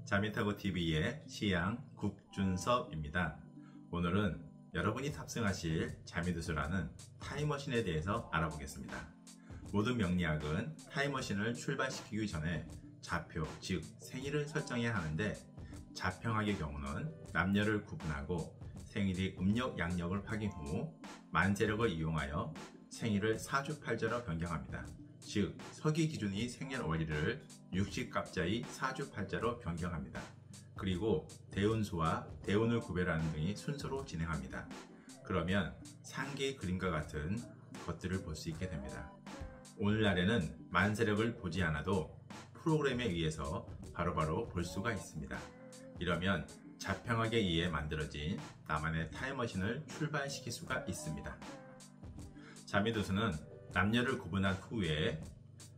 자미타고TV의 시양 국준섭입니다. 오늘은 여러분이 탑승하실 자미두수라는 타임머신에 대해서 알아보겠습니다. 모든 명리학은 타임머신을 출발시키기 전에 좌표, 즉 생일을 설정해야 하는데, 자평학의 경우는 남녀를 구분하고 생일이 음력, 양력을 확인 후 만세력을 이용하여 생일을 사주팔자로 변경합니다. 즉 서기 기준이 생년월일을 육식갑자의 사주팔자로 변경합니다. 그리고 대운수와 대운을 구별하는 등의 순서로 진행합니다. 그러면 상계의 그림과 같은 것들을 볼 수 있게 됩니다. 오늘날에는 만세력을 보지 않아도 프로그램에 의해서 바로바로 볼 수가 있습니다. 이러면 자평학에 의해 만들어진 나만의 타임머신을 출발시킬 수가 있습니다. 자미두수는 남녀를 구분한 후에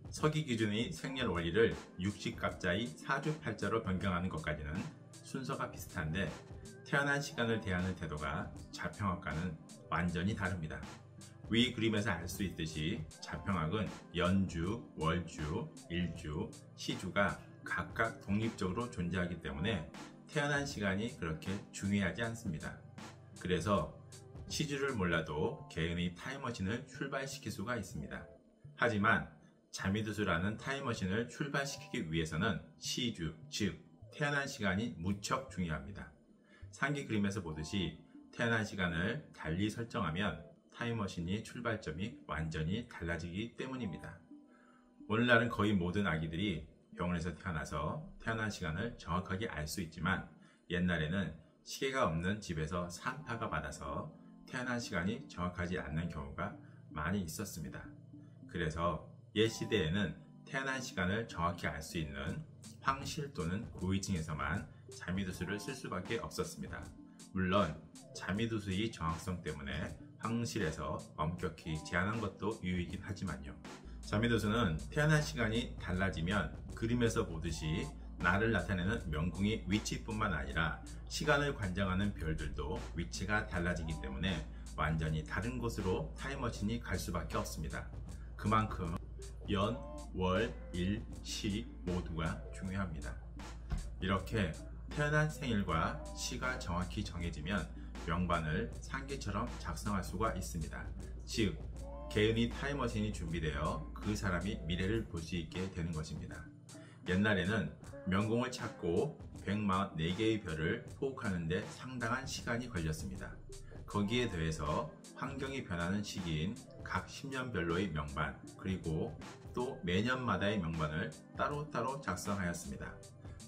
서기 기준의 생년월일을 육식갑자의 사주팔자로 변경하는 것까지는 순서가 비슷한데, 태어난 시간을 대하는 태도가 자평학과는 완전히 다릅니다. 위 그림에서 알 수 있듯이 자평학은 연주, 월주, 일주, 시주가 각각 독립적으로 존재하기 때문에 태어난 시간이 그렇게 중요하지 않습니다. 그래서 시주를 몰라도 개인의 타임머신을 출발시킬 수가 있습니다. 하지만 자미두수라는 타임머신을 출발시키기 위해서는 시주, 즉 태어난 시간이 무척 중요합니다. 상기 그림에서 보듯이 태어난 시간을 달리 설정하면 타임머신이 출발점이 완전히 달라지기 때문입니다. 오늘날은 거의 모든 아기들이 병원에서 태어나서 태어난 시간을 정확하게 알 수 있지만, 옛날에는 시계가 없는 집에서 산파가 받아서 태어난 시간이 정확하지 않는 경우가 많이 있었습니다. 그래서 옛 시대에는 태어난 시간을 정확히 알 수 있는 황실 또는 고위층에서만 자미두수를 쓸 수밖에 없었습니다. 물론 자미두수의 정확성 때문에 황실에서 엄격히 제한한 것도 이유이긴 하지만요. 자미두수는 태어난 시간이 달라지면 그림에서 보듯이 나를 나타내는 명궁의 위치뿐만 아니라 시간을 관장하는 별들도 위치가 달라지기 때문에 완전히 다른 곳으로 타임머신이 갈 수밖에 없습니다. 그만큼 연, 월, 일, 시 모두가 중요합니다. 이렇게 태어난 생일과 시가 정확히 정해지면 명반을 상기처럼 작성할 수가 있습니다. 즉 개인의 타임머신이 준비되어 그 사람이 미래를 볼 수 있게 되는 것입니다. 옛날에는 명궁을 찾고 144개의 별을 포획하는 데 상당한 시간이 걸렸습니다. 거기에 더해서 환경이 변하는 시기인 각 10년별로의 명반, 그리고 또 매년마다의 명반을 따로따로 작성하였습니다.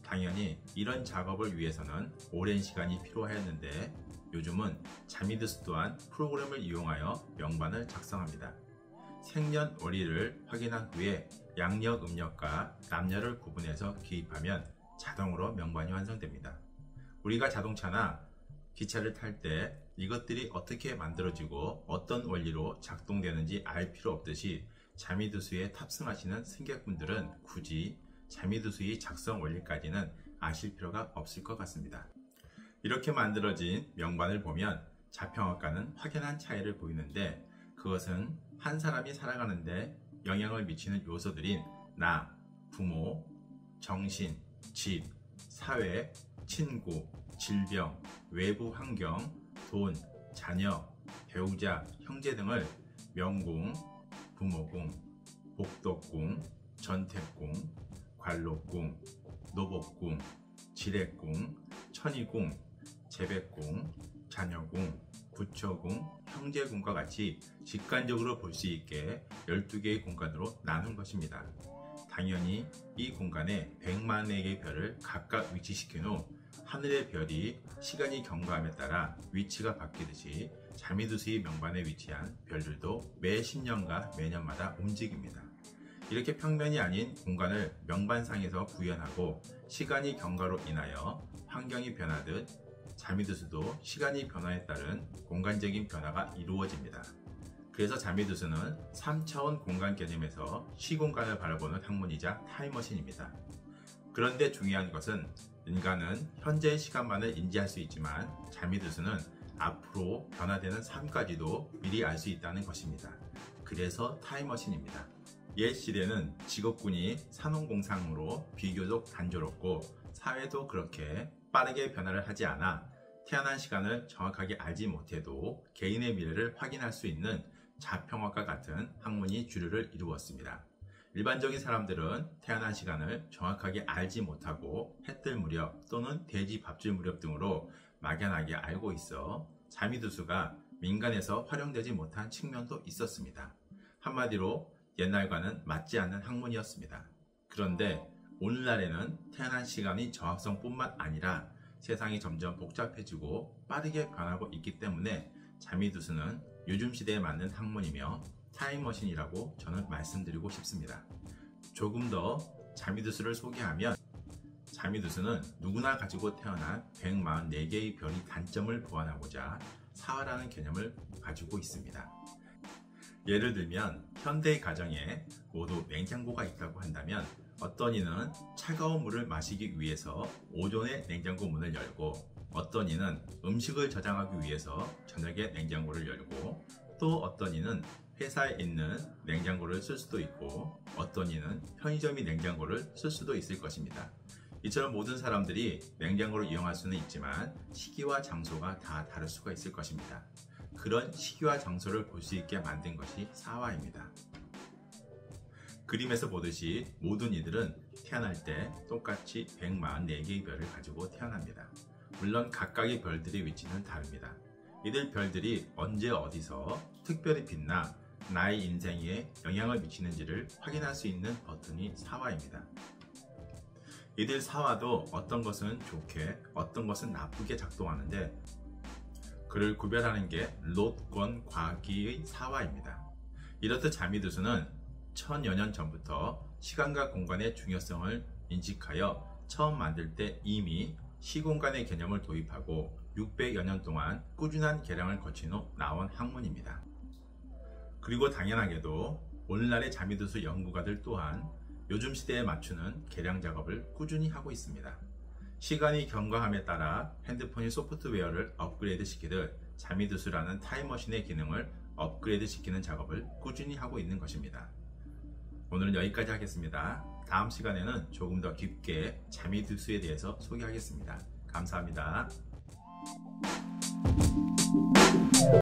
당연히 이런 작업을 위해서는 오랜 시간이 필요하였는데, 요즘은 자미두수 또한 프로그램을 이용하여 명반을 작성합니다. 생년월일을 확인한 후에 양력, 음력과 남녀를 구분해서 기입하면 자동으로 명반이 완성됩니다. 우리가 자동차나 기차를 탈 때 이것들이 어떻게 만들어지고 어떤 원리로 작동되는지 알 필요 없듯이 자미두수에 탑승하시는 승객분들은 굳이 자미두수의 작성 원리까지는 아실 필요가 없을 것 같습니다. 이렇게 만들어진 명반을 보면 자평학과는 확연한 차이를 보이는데, 그것은 한 사람이 살아가는데 영향을 미치는 요소들인 나, 부모, 정신, 집, 사회, 친구, 질병, 외부 환경, 돈, 자녀, 배우자, 형제 등을 명궁, 부모궁, 복덕궁, 전택궁, 관록궁, 노복궁, 지례궁, 천의궁, 재백궁, 자녀궁, 부처궁, 형제궁과 같이 직관적으로 볼 수 있게 12개의 공간으로 나눈 것입니다. 당연히 이 공간에 144개의 별을 각각 위치시킨 후 하늘의 별이 시간이 경과함에 따라 위치가 바뀌듯이 자미두수의 명반에 위치한 별들도 매 10년과 매년마다 움직입니다. 이렇게 평면이 아닌 공간을 명반상에서 구현하고 시간이 경과로 인하여 환경이 변하듯 자미두수도 시간이 변화에 따른 공간적인 변화가 이루어집니다. 그래서 자미두수는 3차원 공간 개념에서 시공간을 바라보는 학문이자 타임머신입니다. 그런데 중요한 것은, 인간은 현재의 시간만을 인지할 수 있지만 자미두수는 앞으로 변화되는 삶까지도 미리 알 수 있다는 것입니다. 그래서 타임머신입니다. 옛 시대는 직업군이 산업공상으로 비교적 단조롭고 사회도 그렇게 빠르게 변화를 하지 않아 태어난 시간을 정확하게 알지 못해도 개인의 미래를 확인할 수 있는 자평학과 같은 학문이 주류를 이루었습니다. 일반적인 사람들은 태어난 시간을 정확하게 알지 못하고 해 뜰 무렵 또는 돼지 밥줄 무렵 등으로 막연하게 알고 있어 자미두수가 민간에서 활용되지 못한 측면도 있었습니다. 한마디로 옛날과는 맞지 않는 학문이었습니다. 그런데 오늘날에는 태어난 시간이 정확성뿐만 아니라 세상이 점점 복잡해지고 빠르게 변하고 있기 때문에 자미두수는 요즘 시대에 맞는 학문이며 타임머신이라고 저는 말씀드리고 싶습니다. 조금 더 자미두수를 소개하면 자미두수는 누구나 가지고 태어난 144개의 별의 단점을 보완하고자 사화라는 개념을 가지고 있습니다. 예를 들면 현대의 가정에 모두 냉장고가 있다고 한다면 어떤 이는 차가운 물을 마시기 위해서 오전에 냉장고 문을 열고 어떤 이는 음식을 저장하기 위해서 저녁에 냉장고를 열고 또 어떤 이는 회사에 있는 냉장고를 쓸 수도 있고 어떤 이는 편의점의 냉장고를 쓸 수도 있을 것입니다. 이처럼 모든 사람들이 냉장고를 이용할 수는 있지만 시기와 장소가 다 다를 수가 있을 것입니다. 그런 시기와 장소를 볼 수 있게 만든 것이 사화입니다. 그림에서 보듯이 모든 이들은 태어날 때 똑같이 144개의 별을 가지고 태어납니다. 물론 각각의 별들의 위치는 다릅니다. 이들 별들이 언제 어디서 특별히 빛나 나의 인생에 영향을 미치는지를 확인할 수 있는 버튼이 사화입니다. 이들 사화도 어떤 것은 좋게 어떤 것은 나쁘게 작동하는데 그를 구별하는 게 롯권 과기의 사화입니다. 이렇듯 자미두수는 천여 년 전부터 시간과 공간의 중요성을 인식하여 처음 만들 때 이미 시공간의 개념을 도입하고 600여 년 동안 꾸준한 개량을 거친 후 나온 학문입니다. 그리고 당연하게도 오늘날의 자미두수 연구가들 또한 요즘 시대에 맞추는 개량 작업을 꾸준히 하고 있습니다. 시간이 경과함에 따라 핸드폰이 소프트웨어를 업그레이드 시키듯 자미두수라는 타임머신의 기능을 업그레이드 시키는 작업을 꾸준히 하고 있는 것입니다. 오늘은 여기까지 하겠습니다. 다음 시간에는 조금 더 깊게 자미두수에 대해서 소개하겠습니다. 감사합니다.